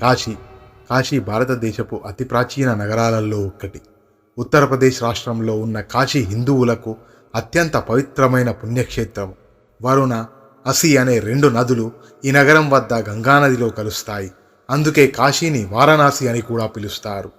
కాశీ భారతదేశపు అతి ప్రాచీన నగరాలలో ఒక్కటి. ఉత్తరప్రదేశ్ రాష్ట్రంలో ఉన్న కాశీ హిందువులకు అత్యంత పవిత్రమైన పుణ్యక్షేత్రం. వరుణ, అసి అనే 2 నదులు ఈ నగరం వద్ద గంగానదిలో కలుస్తాయి. అందుకే కాశీని వారణాసి అని కూడా పిలుస్తారు.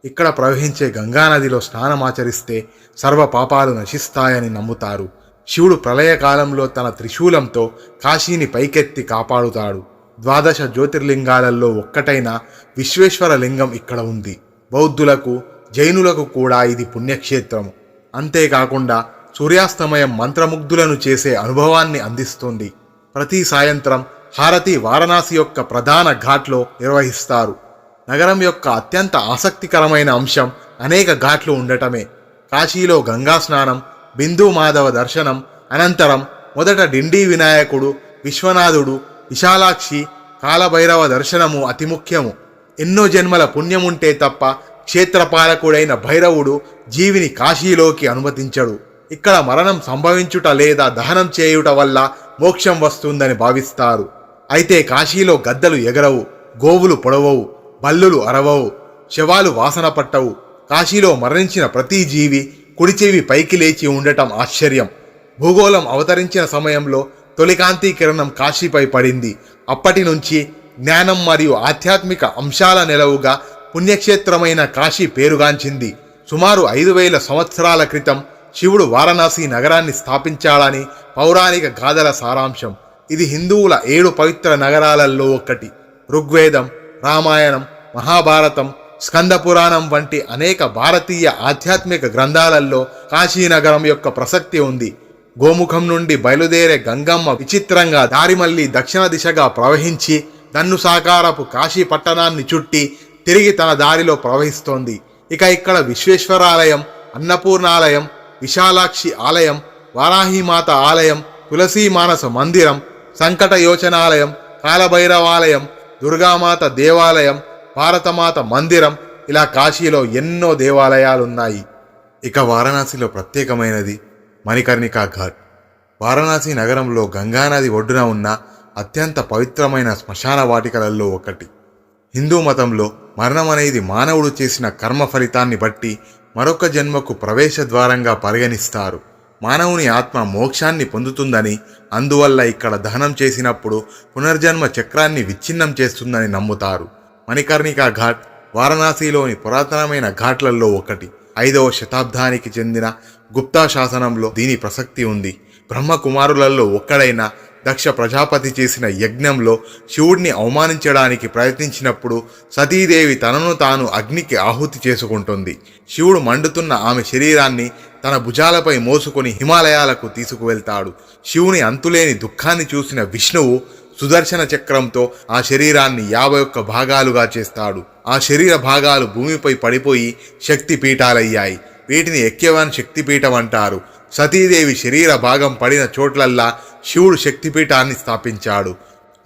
ఇక్కడ ప్రవహించే గంగానదిలో స్నానమాచరిస్తే సర్వ పాపాలు నశిస్తాయని నమ్ముతారు. శివుడు ప్రళయకాలంలో తన త్రిశూలంతో కాశీని పైకెత్తి కాపాడుతాడు. 12 జ్యోతిర్లింగాలలో ఒక్కటైన విశ్వేశ్వర లింగం ఇక్కడ ఉంది. బౌద్ధులకు, జైనులకు కూడా ఇది పుణ్యక్షేత్రం. అంతేకాకుండా సూర్యాస్తమయం మంత్రముగ్ధులను చేసే అనుభవాన్ని అందిస్తుంది. ప్రతి సాయంత్రం హారతి వారణాసి యొక్క ప్రధాన ఘాట్లో నిర్వహిస్తారు. నగరం యొక్క అత్యంత ఆసక్తికరమైన అంశం అనేక ఘాట్లు ఉండటమే. కాశీలో గంగా స్నానం, బిందు మాధవ దర్శనం అనంతరం మొదట డిండి వినాయకుడు, విశ్వనాథుడు, విశాలాక్షి, కాలభైరవ దర్శనము అతి ముఖ్యము. ఎన్నో జన్మల పుణ్యముంటే తప్ప క్షేత్రపాలకుడైన భైరవుడు జీవిని కాశీలోకి అనుమతించడు. ఇక్కడ మరణం సంభవించుట లేదా దహనం చేయుట వల్ల మోక్షం వస్తుందని భావిస్తారు. అయితే కాశీలో గద్దలు ఎగరవు, గోవులు పొడవవు, బల్లులు అరవవు, శవాలు వాసన పట్టవు. కాశీలో మరణించిన ప్రతి జీవి కుడిచెవి పైకి లేచి ఉండటం ఆశ్చర్యం. భూగోళం అవతరించిన సమయంలో తొలికాంతి కిరణం కాశీపై పడింది. అప్పటి నుంచి జ్ఞానం మరియు ఆధ్యాత్మిక అంశాల నెలవుగా పుణ్యక్షేత్రమైన కాశీ పేరుగాంచింది. సుమారు 5000 సంవత్సరాల క్రితం శివుడు వారణాసి నగరాన్ని స్థాపించాడని పౌరాణిక గాథల సారాంశం. ఇది హిందువుల 7 పవిత్ర నగరాలలో ఒకటి. ఋగ్వేదం, రామాయణం, మహాభారతం, స్కంద పురాణం వంటి అనేక భారతీయ ఆధ్యాత్మిక గ్రంథాలలో కాశీనగరం యొక్క ప్రసక్తి ఉంది. గోముఖం నుండి బయలుదేరే గంగమ్మ విచిత్రంగా దారి మళ్లీ దక్షిణ దిశగా ప్రవహించి దన్నుసాకారపు కాశీ పట్టణాన్ని చుట్టి తిరిగి తన దారిలో ప్రవహిస్తోంది. ఇక ఇక్కడ విశ్వేశ్వరాలయం, అన్నపూర్ణాలయం, విశాలాక్షి ఆలయం, వారాహిమాత ఆలయం, తులసీ మానస మందిరం, సంకట యోచనాలయం, కాలభైరవాలయం, దుర్గామాత దేవాలయం, భారతమాత మందిరం, ఇలా కాశీలో ఎన్నో దేవాలయాలున్నాయి. ఇక వారణాసిలో ప్రత్యేకమైనది మణికర్ణికా ఘాట్. వారణాసి నగరంలో గంగానది ఒడ్డున ఉన్న అత్యంత పవిత్రమైన శ్మశాన వాటికలలో ఒకటి. హిందూ మతంలో మరణం అనేది మానవుడు చేసిన కర్మ ఫలితాన్ని బట్టి మరొక జన్మకు ప్రవేశ ద్వారంగా పరిగణిస్తారు. మానవుని ఆత్మ మోక్షాన్ని పొందుతుందని, అందువల్ల ఇక్కడ దహనం చేసినప్పుడు పునర్జన్మ చక్రాన్ని విచ్ఛిన్నం చేస్తుందని నమ్ముతారు. మణికర్ణికా ఘాట్ వారణాసిలోని పురాతనమైన ఘాట్లలో ఒకటి. 5వ శతాబ్దానికి చెందిన గుప్తా శాసనంలో దీని ప్రసక్తి ఉంది. బ్రహ్మకుమారులలో ఒక్కడైన దక్ష ప్రజాపతి చేసిన యజ్ఞంలో శివుడిని అవమానించడానికి ప్రయత్నించినప్పుడు సతీదేవి తనను తాను అగ్నికి ఆహుతి చేసుకుంటుంది. శివుడు మండుతున్న ఆమె శరీరాన్ని తన భుజాలపై మోసుకొని హిమాలయాలకు తీసుకువెళ్తాడు. శివుని అంతులేని దుఃఖాన్ని చూసిన విష్ణువు సుదర్శన చక్రంతో ఆ శరీరాన్ని 51 భాగాలుగా చేస్తాడు. ఆ శరీర భాగాలు భూమిపై పడిపోయి శక్తిపీఠాలయ్యాయి. వీటిని ఎక్యవన్ శక్తిపీఠం అంటారు. సతీదేవి శరీర భాగం పడిన చోట్లల్లా శివుడు శక్తిపీఠాన్ని స్థాపించాడు.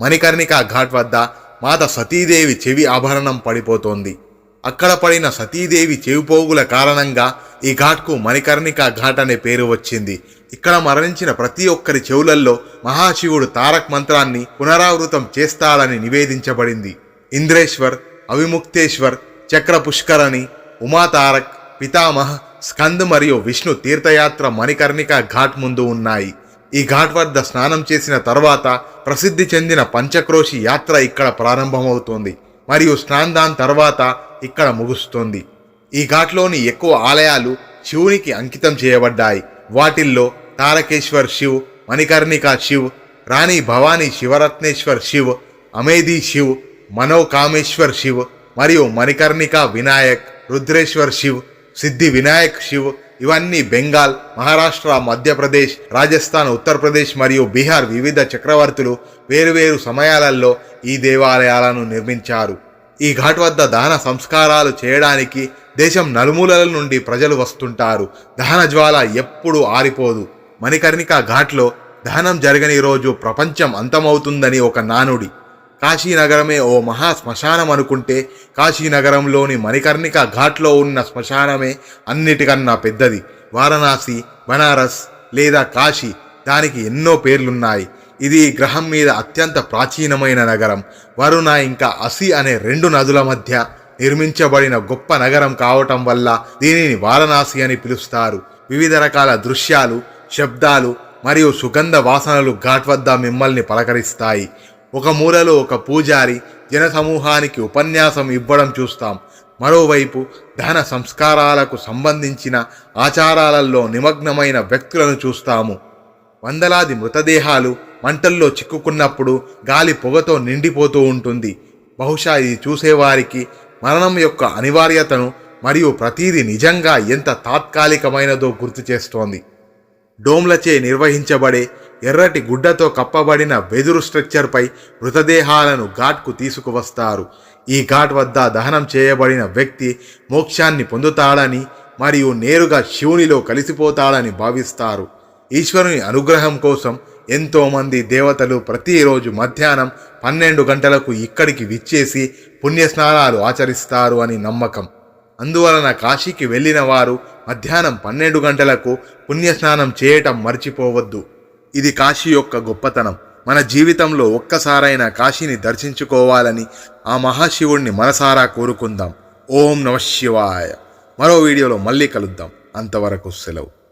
మణికర్ణికా ఘాట్ వద్ద మాత సతీదేవి చెవి ఆభరణం పడిపోతోంది. అక్కడ పడిన సతీదేవి చెవిపోగుల కారణంగా ఈ ఘాట్కు మణికర్ణికా ఘాట్ అనే పేరు వచ్చింది. ఇక్కడ మరణించిన ప్రతి ఒక్కరి చెవులల్లో మహాశివుడు తారక్ మంత్రాన్ని పునరావృతం చేస్తాడని నివేదించబడింది. ఇంద్రేశ్వర్, అవిముక్తేశ్వర్, చక్ర పుష్కరణి, ఉమాతారక్, పితామహ, స్కంద్ మరియు విష్ణు తీర్థయాత్ర మణికర్ణికా ఘాట్ ముందు ఉన్నాయి. ఈ ఘాట్ వద్ద స్నానం చేసిన తర్వాత ప్రసిద్ధి చెందిన పంచక్రోశి యాత్ర ఇక్కడ ప్రారంభమవుతోంది మరియు స్నానం తర్వాత ఇక్కడ ముగుస్తుంది. ఈ ఘాట్లోని ఎక్కువ ఆలయాలు శివునికి అంకితం చేయబడ్డాయి. వాటిల్లో తారకేశ్వర్ శివ్, మణికర్ణికా శివ్, రాణి భవానీ శివరత్నేశ్వర్ శివ్, అమేధి శివ్, మనోకామేశ్వర్ శివ్ మరియు మణికర్ణికా వినాయక్, రుద్రేశ్వర్ శివ్, సిద్ధి వినాయక్ శివ్. ఇవన్నీ బెంగాల్, మహారాష్ట్ర, మధ్యప్రదేశ్, రాజస్థాన్, ఉత్తరప్రదేశ్ మరియు బీహార్ వివిధ చక్రవర్తులు వేరువేరు సమయాలలో ఈ దేవాలయాలను నిర్మించారు. ఈ ఘాట్ వద్ద దహన సంస్కారాలు చేయడానికి దేశం నలుమూలల నుండి ప్రజలు వస్తుంటారు. దహన జ్వాల ఎప్పుడూ ఆరిపోదు. మణికర్ణికా ఘాట్లో దహనం జరగని రోజు ప్రపంచం అంతమవుతుందని ఒక నానుడి. కాశీనగరమే ఓ మహా శ్మశానం అనుకుంటే కాశీనగరంలోని మణికర్ణికా ఘాట్లో ఉన్న శ్మశానమే అన్నిటికన్నా పెద్దది. వారణాసి, బనారస్ లేదా కాశీ, దానికి ఎన్నో పేర్లున్నాయి. ఇది ఈ గ్రహం మీద అత్యంత ప్రాచీనమైన నగరం. వరుణ ఇంకా అసి అనే రెండు నదుల మధ్య నిర్మించబడిన గొప్ప నగరం కావటం వల్ల దీనిని వారణాసి అని పిలుస్తారు. వివిధ రకాల దృశ్యాలు, శబ్దాలు మరియు సుగంధ వాసనలు ఘాట్ వద్ద మిమ్మల్ని పలకరిస్తాయి. ఒక మూలలో ఒక పూజారి జనసమూహానికి ఉపన్యాసం ఇవ్వడం చూస్తాం. మరోవైపు దహన సంస్కారాలకు సంబంధించిన ఆచారాలలో నిమగ్నమైన వ్యక్తులను చూస్తాము. వందలాది మృతదేహాలు మంటల్లో చిక్కుకున్నప్పుడు గాలి పొగతో నిండిపోతూ ఉంటుంది. బహుశా ఇది చూసేవారికి మరణం యొక్క అనివార్యతను మరియు ప్రతీది నిజంగా ఎంత తాత్కాలికమైనదో గుర్తు చేస్తోంది. డోమ్లచే నిర్వహించబడే ఎర్రటి గుడ్డతో కప్పబడిన వెదురు స్ట్రక్చర్పై మృతదేహాలను ఘాట్కు తీసుకువస్తారు. ఈ ఘాట్ వద్ద దహనం చేయబడిన వ్యక్తి మోక్షాన్ని పొందుతాడని మరియు నేరుగా శివునిలో కలిసిపోతాడని భావిస్తారు. ఈశ్వరుని అనుగ్రహం కోసం ఎంతోమంది దేవతలు ప్రతిరోజు మధ్యాహ్నం 12 గంటలకు ఇక్కడికి విచ్చేసి పుణ్యస్నానాలు ఆచరిస్తారు అని నమ్మకం. అందువలన కాశీకి వెళ్ళిన వారు మధ్యాహ్నం 12 గంటలకు పుణ్యస్నానం చేయటం మర్చిపోవద్దు. ఇది కాశీ యొక్క గొప్పతనం. మన జీవితంలో ఒక్కసారైనా కాశీని దర్శించుకోవాలని ఆ మహాశివుణ్ణి మనసారా కోరుకుందాం. ఓం నమః శివాయ. మరో వీడియోలో మళ్ళీ కలుద్దాం. అంతవరకు సెలవు.